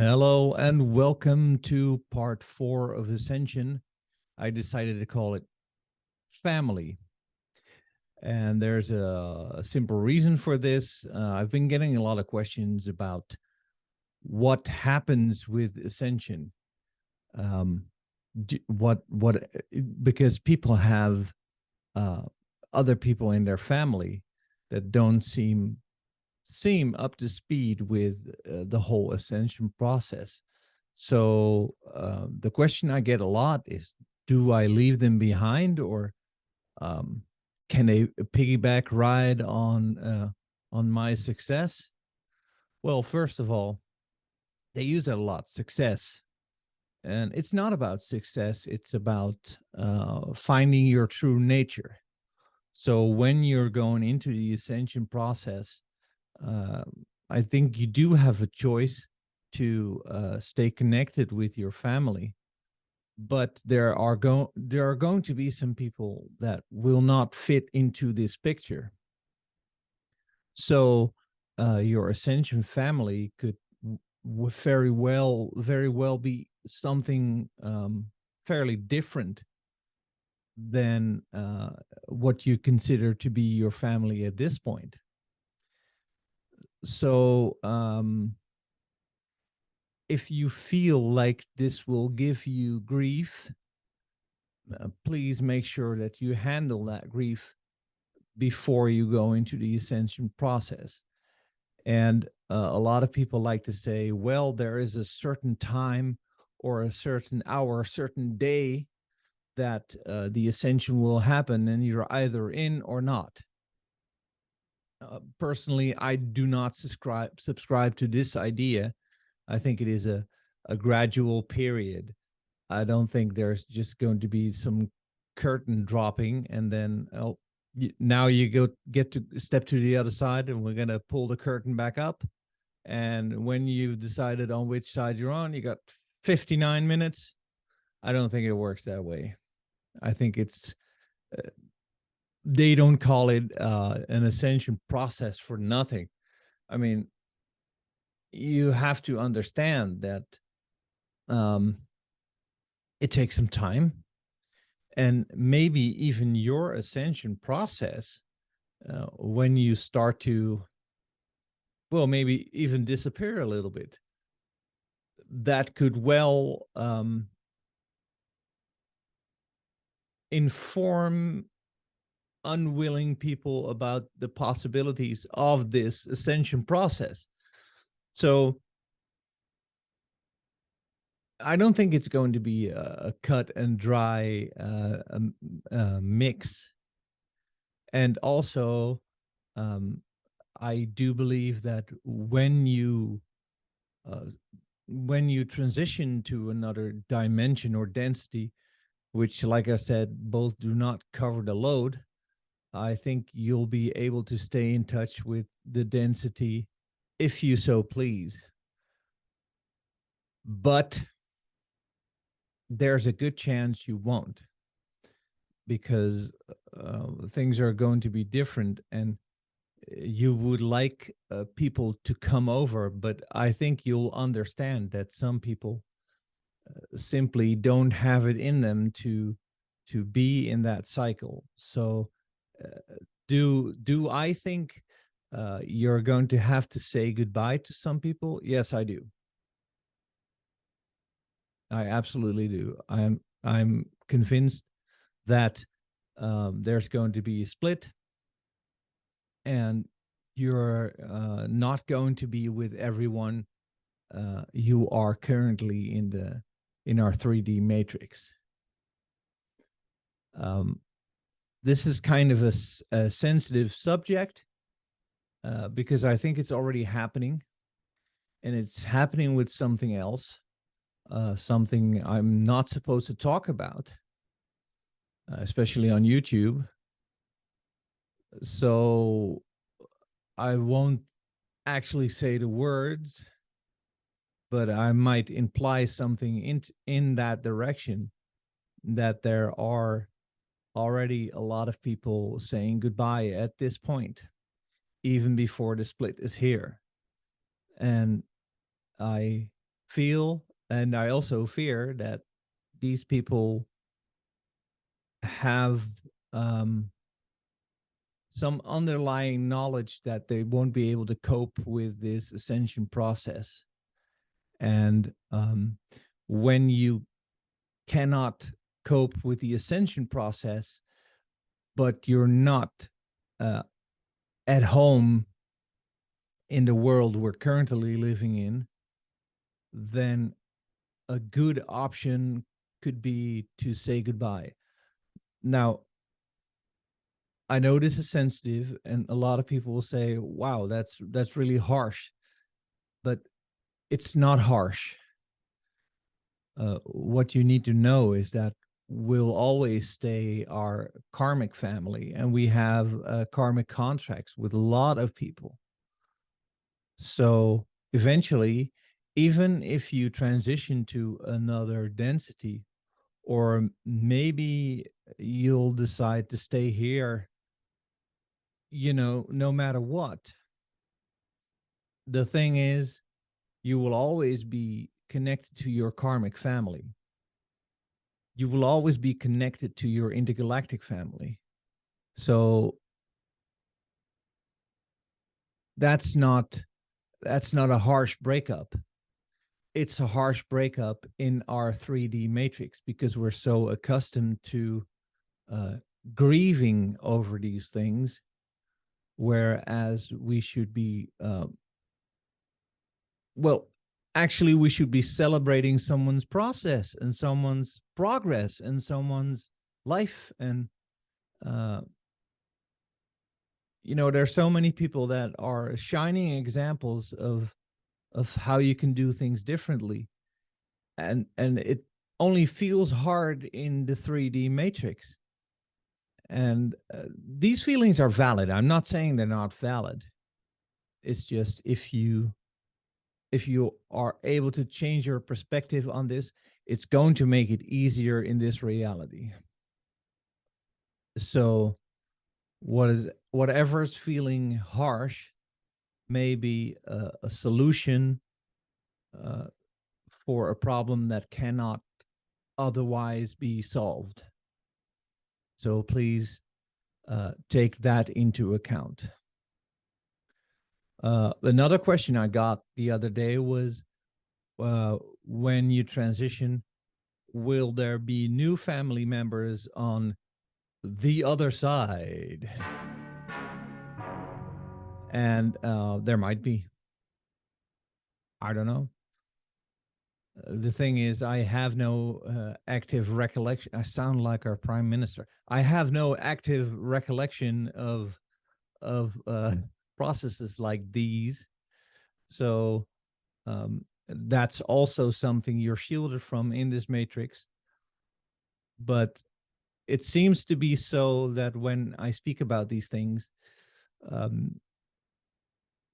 Hello and welcome to part 4 of Ascension. I decided to call it Family. And there's a simple reason for this. I've been getting a lot of questions about what happens with Ascension. Um, because people have other people in their family that don't seem up to speed with the whole Ascension process. So the question I get a lot is, do I leave them behind, or um, can they piggyback ride on my success? Well, first of all, they use that a lot, success. And it's not about success, it's about finding your true nature. So when you're going into the ascension process, uh, I think you do have a choice to stay connected with your family, but there are going to be some people that will not fit into this picture. So your ascension family could very well be something fairly different than what you consider to be your family at this point. So if you feel like this will give you grief, please make sure that you handle that grief before you go into the ascension process. And a lot of people like to say, well, there is a certain time or a certain hour, a certain day that the ascension will happen, and you're either in or not. Personally, I do not subscribe to this idea. I think it is a gradual period. I don't think there's just going to be some curtain dropping and then, oh, now you get to step to the other side and we're going to pull the curtain back up. And when you've decided on which side you're on, you got 59 minutes. I don't think it works that way. I think they don't call it an ascension process for nothing. I mean, you have to understand that um, it takes some time, and maybe even your ascension process, when you start to, well, maybe even disappear a little bit, that could well inform unwilling people about the possibilities of this ascension process. So I don't think it's going to be a cut and dry mix. And also, um, I do believe that uh, when you transition to another dimension or density, which, like I said, both do not cover the load, I think you'll be able to stay in touch with the density if you so please. But there's a good chance you won't, because things are going to be different, and you would like people to come over, but I think you'll understand that some people simply don't have it in them to be in that cycle. So do I think you're going to have to say goodbye to some people? Yes, I do. I absolutely do. I'm convinced that there's going to be a split, and you're not going to be with everyone you are currently in our 3D matrix. Um, this is kind of a sensitive subject because I think it's already happening, and it's happening with something else, something I'm not supposed to talk about, especially on YouTube. So I won't actually say the words, but I might imply something in that direction, that there are already a lot of people saying goodbye at this point, even before the split is here. And I feel, and I also fear that these people have um, some underlying knowledge that they won't be able to cope with this ascension process. And when you cannot cope with the ascension process, but you're not uh, at home in the world we're currently living in, then a good option could be to say goodbye. Now, I know this is sensitive, and a lot of people will say, "Wow, that's really harsh," but it's not harsh. What you need to know is that we'll always stay our karmic family, and we have karmic contracts with a lot of people. So eventually, even if you transition to another density, or maybe you'll decide to stay here, no matter what, the thing is, you will always be connected to your karmic family. You will always be connected to your intergalactic family. So that's not a harsh breakup. It's a harsh breakup in our 3D matrix because we're so accustomed to uh, grieving over these things, whereas we should be, well, actually, we should be celebrating someone's process and someone's progress and someone's life. And, uh, there's so many people that are shining examples of how you can do things differently. And it only feels hard in the 3D matrix. And these feelings are valid. I'm not saying they're not valid. It's just if you are able to change your perspective on this, it's going to make it easier in this reality. So whatever's feeling harsh may be a solution uh, for a problem that cannot otherwise be solved. So please take that into account. Another question I got the other day was, when you transition, will there be new family members on the other side? And there might be. I don't know. The thing is, I have no active recollection. I sound like our prime minister. I have no active recollection of processes like these. So that's also something you're shielded from in this matrix. But it seems to be so that when I speak about these things, um,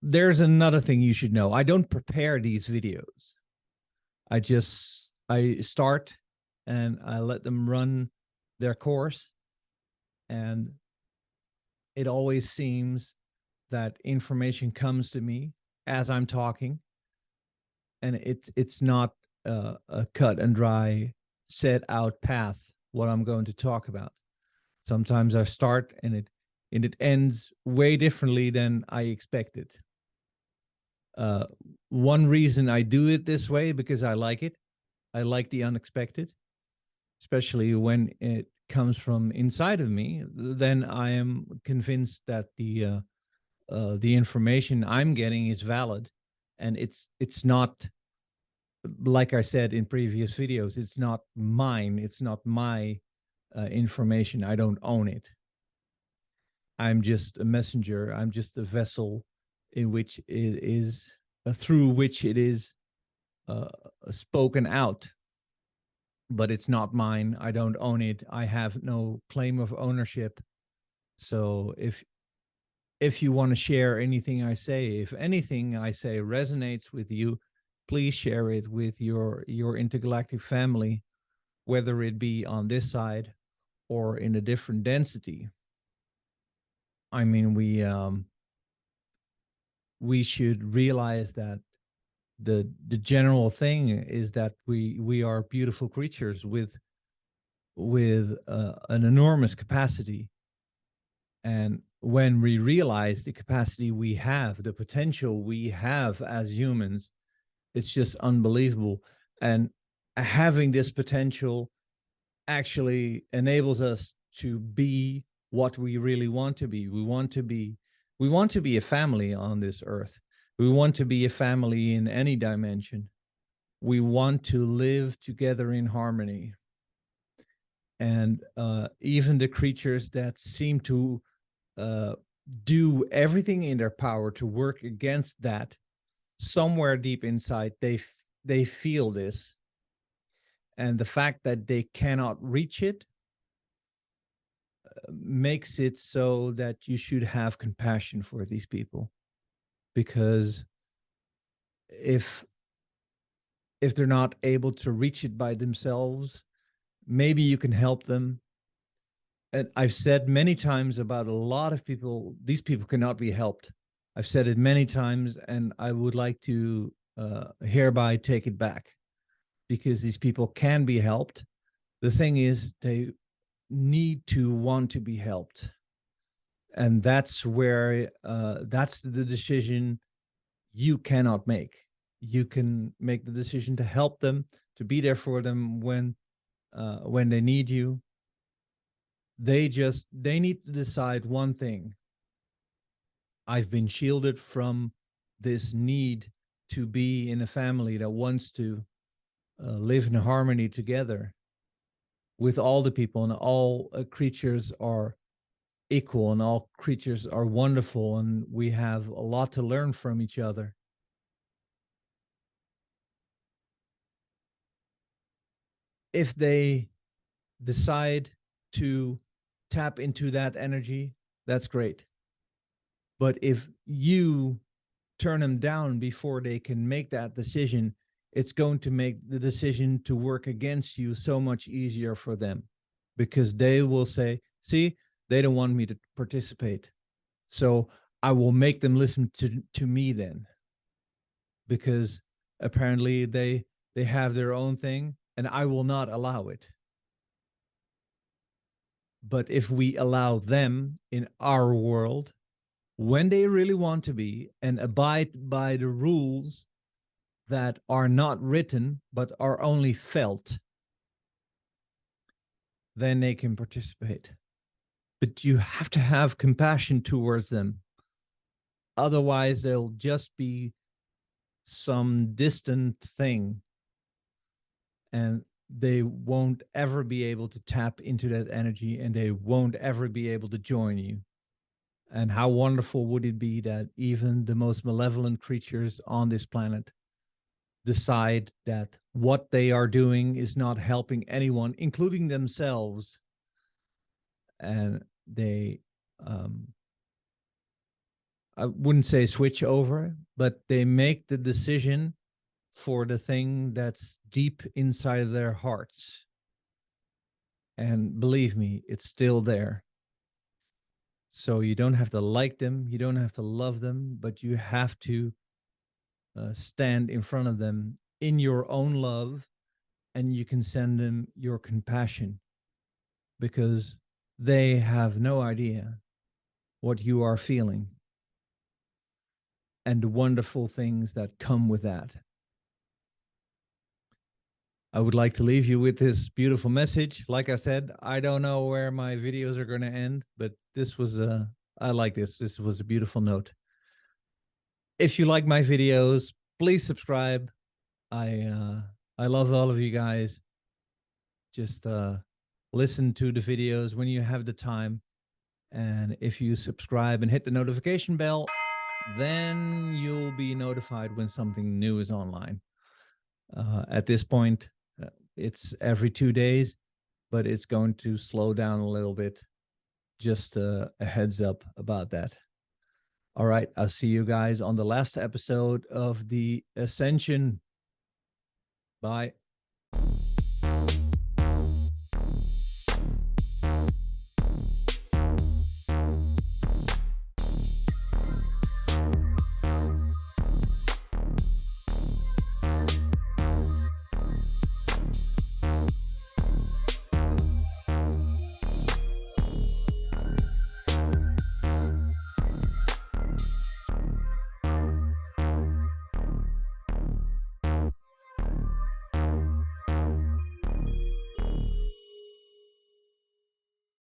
there's another thing you should know. I don't prepare these videos. I start and I let them run their course. And it always seems that information comes to me as I'm talking. And it's not a cut and dry, set out path, what I'm going to talk about. Sometimes I start and it ends way differently than I expected. Uh, One reason I do it this way because I like it. I like the unexpected, especially when it comes from inside of me. Then I am convinced that the information I'm getting is valid, and it's not, like I said in previous videos. It's not mine. It's not my information. I don't own it. I'm just a messenger. I'm just a vessel in which it is, through which it is uh, spoken out. But it's not mine. I don't own it. I have no claim of ownership. So if you want to share anything I say, if anything I say resonates with you, please share it with your intergalactic family, whether it be on this side or in a different density. I mean, we should realize that the general thing is that we are beautiful creatures with an enormous capacity. And when we realize the capacity we have, the potential we have as humans, it's just unbelievable. And having this potential actually enables us to be what we really want to be. We want to be a family on this earth. We want to be a family in any dimension. We want to live together in harmony. And even the creatures that seem to do everything in their power to work against that, somewhere deep inside, they feel this. And the fact that they cannot reach it makes it so that you should have compassion for these people. Because if they're not able to reach it by themselves, maybe you can help them. And I've said many times about a lot of people, these people cannot be helped. I've said it many times, and I would like to hereby take it back, because these people can be helped. The thing is, they need to want to be helped. And that's where, that's the decision you cannot make. You can make the decision to help them, to be there for them when they need you. They need to decide one thing. I've been shielded from this need to be in a family that wants to live in harmony together with all the people, and all creatures are equal, and all creatures are wonderful, and we have a lot to learn from each other. If they decide to tap into that energy, that's great. But if you turn them down before they can make that decision, it's going to make the decision to work against you so much easier for them, because they will say, see, they don't want me to participate. So I will make them listen to me then, because apparently they have their own thing and I will not allow it. But if we allow them in our world when they really want to be, and abide by the rules that are not written but are only felt, then they can participate. But you have to have compassion towards them. Otherwise, they'll just be some distant thing, and they won't ever be able to tap into that energy, and they won't ever be able to join you. And how wonderful would it be that even the most malevolent creatures on this planet decide that what they are doing is not helping anyone, including themselves, and they, I wouldn't say switch over, but they make the decision for the thing that's deep inside of their hearts. And believe me, it's still there. So you don't have to like them, you don't have to love them, but you have to stand in front of them in your own love, and you can send them your compassion, because they have no idea what you are feeling and the wonderful things that come with that. I would like to leave you with this beautiful message. Like I said, I don't know where my videos are going to end, but this was I like this. This was a beautiful note. If you like my videos, please subscribe. I love all of you guys. Just listen to the videos when you have the time. And if you subscribe and hit the notification bell, then you'll be notified when something new is online. At this point, it's every 2 days, but it's going to slow down a little bit. Just a heads up about that. All right, I'll see you guys on the last episode of the Ascension. Bye.